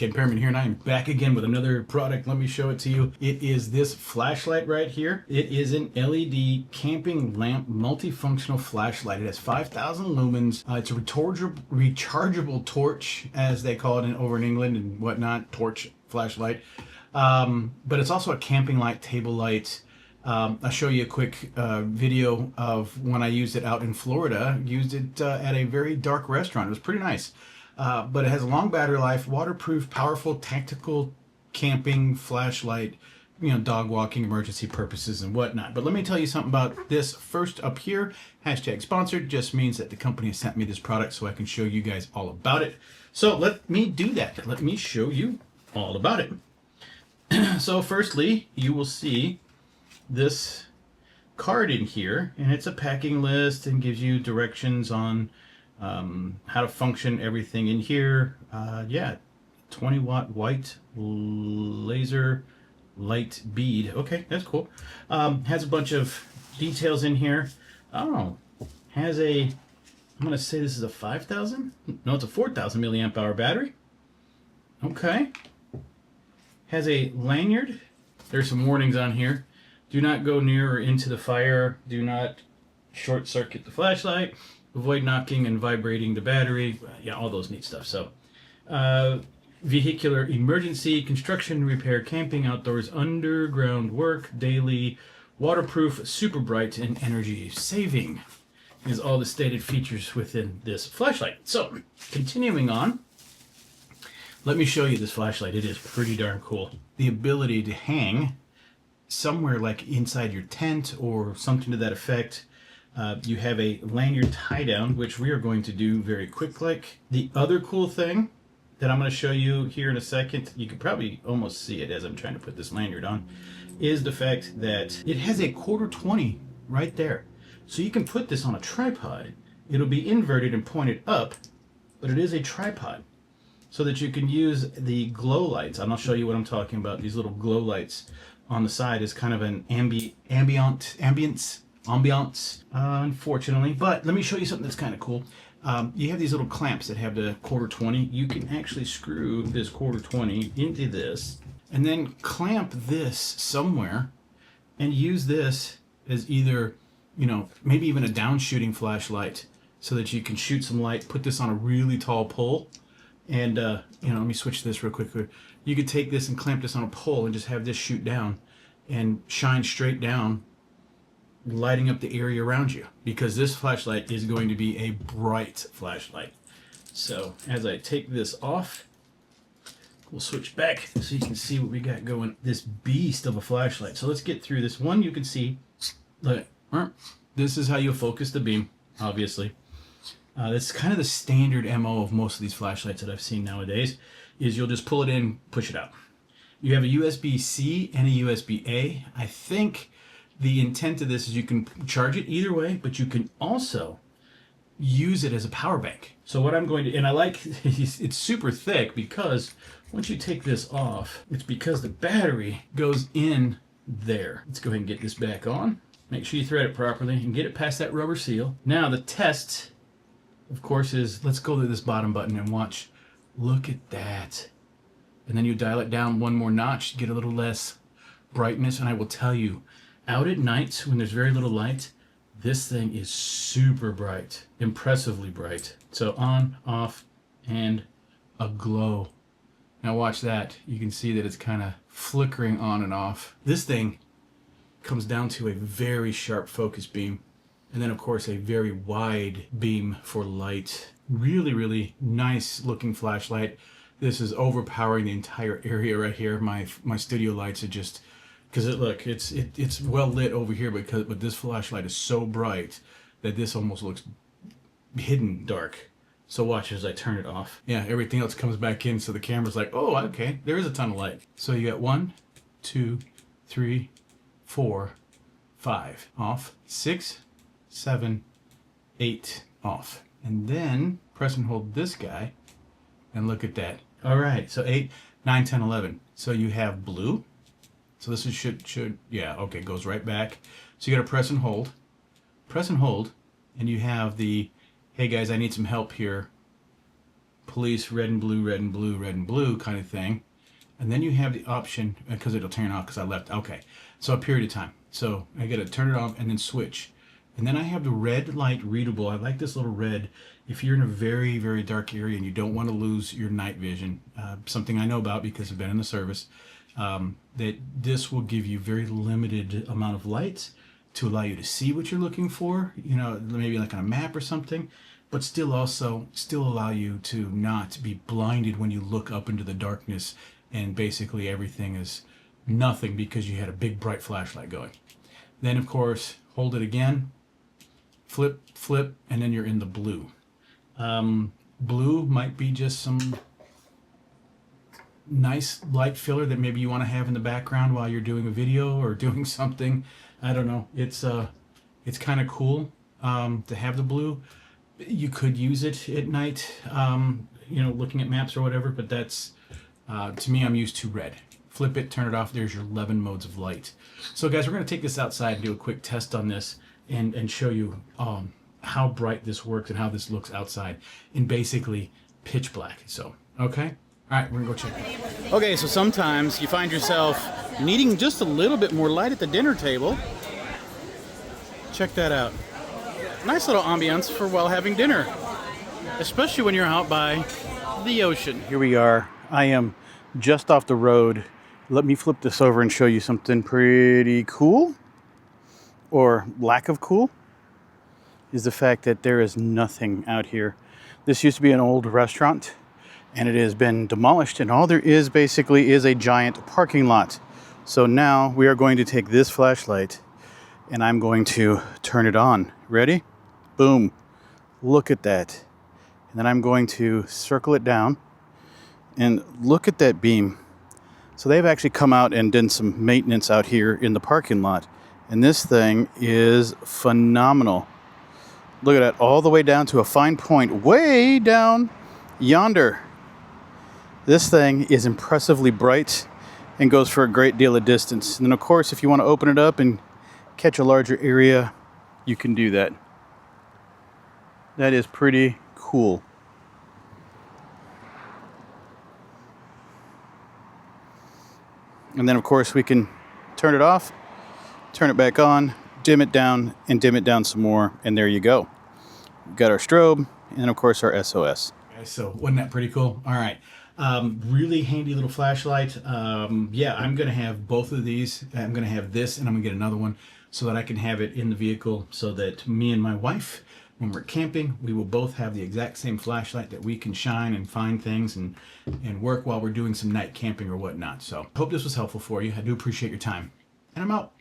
Impairment here, and I am back again with another product. Let me show it to you. It is this flashlight right here. It is an LED camping lamp multifunctional flashlight. It has 5,000 lumens. It's a rechargeable torch, as they call it over in England and whatnot, torch flashlight. But it's also a camping light, table light. I'll show you a quick video of when I used it out in Florida. Used it at a very dark restaurant. It was pretty nice. But it has a long battery life, waterproof, powerful, tactical camping flashlight, dog walking, emergency purposes and whatnot. But let me tell you something about this first up here. Hashtag sponsored just means that the company has sent me this product so I can show you guys all about it. So let me do that. Let me show you all about it. So firstly, you will see this card in here, and it's a packing list and gives you directions on how to function everything in here. 20 watt white laser light bead. Okay, that's cool. Has a bunch of details in here. Oh, has a, I'm gonna say this is a 5,000? No, it's a 4,000 milliamp hour battery. Okay. Has a lanyard. There's some warnings on here. Do not go near or into the fire. Do not short circuit the flashlight. Avoid knocking and vibrating the battery. Yeah, all those neat stuff. So, vehicular emergency, construction, repair, camping, outdoors, underground work, daily, waterproof, super bright, and energy saving is all the stated features within this flashlight. So, continuing on, let me show you this flashlight. It is pretty darn cool. The ability to hang somewhere like inside your tent or something to that effect. You have a lanyard tie down, which we are going to do very quick like. The other cool thing that I'm going to show you here in a second, you can probably almost see it as I'm trying to put this lanyard on, is the fact that it has a 1/4-20 right there. So you can put this on a tripod. It'll be inverted and pointed up, but it is a tripod so that you can use the glow lights. And I'll show you what I'm talking about. These little glow lights on the side is kind of an ambience, unfortunately. But let me show you something that's kind of cool. You have these little clamps that have the 1/4-20. You can actually screw this 1/4-20 into this and then clamp this somewhere and use this as either, maybe even a down shooting flashlight so that you can shoot some light, put this on a really tall pole. And, let me switch this real quick. You could take this and clamp this on a pole and just have this shoot down and shine straight down, lighting up the area around you, because this flashlight is going to be a bright flashlight. So as I take this off, we'll switch back so you can see what we got going. This beast of a flashlight. So let's get through this one. You can see, look, this is how you focus the beam, obviously. That's kind of the standard MO of most of these flashlights that I've seen nowadays, is you'll just pull it in, push it out. You have a USB-C and a USB-A. I think the intent of this is you can charge it either way, but you can also use it as a power bank. So what I'm going to, and I like, it's super thick because once you take this off, it's because the battery goes in there. Let's go ahead and get this back on. Make sure you thread it properly and get it past that rubber seal. Now the test, of course, is, let's go to this bottom button and watch. Look at that. And then you dial it down one more notch, get a little less brightness. And I will tell you, out at night when there's very little light, this thing is super bright, impressively bright. So on, off, and a glow. Now watch that. You can see that it's kind of flickering on and off. This thing comes down to a very sharp focus beam. And then, of course, a very wide beam for light. Really, really nice looking flashlight. This is overpowering the entire area right here. My studio lights are just, because it's well lit over here, but this flashlight is so bright that this almost looks hidden dark. So watch as I turn it off. Yeah, everything else comes back in, so the camera's like, oh, okay, there is a ton of light. So you got 1, 2, 3, 4, 5 off, 6, 7, 8 off. And then press and hold this guy and look at that. All right, so 8, 9, 10, 11. So you have blue. So this is should yeah, okay, goes right back. So you got to press and hold, and you have the, hey guys, I need some help here. police, red and blue, red and blue, red and blue kind of thing. And then you have the option, because it'll turn off because I left. Okay, so a period of time. So I got to turn it off and then switch. And then I have the red light readable. I like this little red. If you're in a very, very dark area and you don't want to lose your night vision, something I know about because I've been in the service, that this will give you very limited amount of light to allow you to see what you're looking for, you know, maybe like on a map or something, but still allow you to not be blinded when you look up into the darkness and basically everything is nothing because you had a big bright flashlight going. Then of course, hold it again, flip, and then you're in the blue. Blue might be just some nice light filler that maybe you want to have in the background while you're doing a video or doing something. I don't know. It's kind of cool to have the blue. You could use it at night, you know, looking at maps or whatever, but that's, to me, I'm used to red. Flip it, turn it off, there's your 11 modes of light. So guys, we're going to take this outside and do a quick test on this and show you how bright this works and how this looks outside in basically pitch black. So, okay? All right, we're going to go check it out. Okay, so sometimes you find yourself needing just a little bit more light at the dinner table. Check that out. Nice little ambiance for while having dinner, especially when you're out by the ocean. Here we are. I am just off the road. Let me flip this over and show you something pretty cool, or lack of cool, is the fact that there is nothing out here. This used to be an old restaurant, and it has been demolished, and all there is basically is a giant parking lot. So now we are going to take this flashlight, and I'm going to turn it on. Ready? Boom. Look at that. And then I'm going to circle it down, and look at that beam. So they've actually come out and done some maintenance out here in the parking lot. And this thing is phenomenal. Look at that, all the way down to a fine point, way down yonder. This thing is impressively bright and goes for a great deal of distance. And then of course, if you want to open it up and catch a larger area, you can do that. That is pretty cool. And then of course we can turn it off, turn it back on, dim it down, and dim it down some more, and there you go. We've got our strobe, and of course our SOS. Okay, so wasn't that pretty cool? All right, really handy little flashlight. Yeah, I'm gonna have both of these. I'm gonna have this, and I'm gonna get another one so that I can have it in the vehicle so that me and my wife, when we're camping, we will both have the exact same flashlight that we can shine and find things and work while we're doing some night camping or whatnot. So hope this was helpful for you. I do appreciate your time, and I'm out.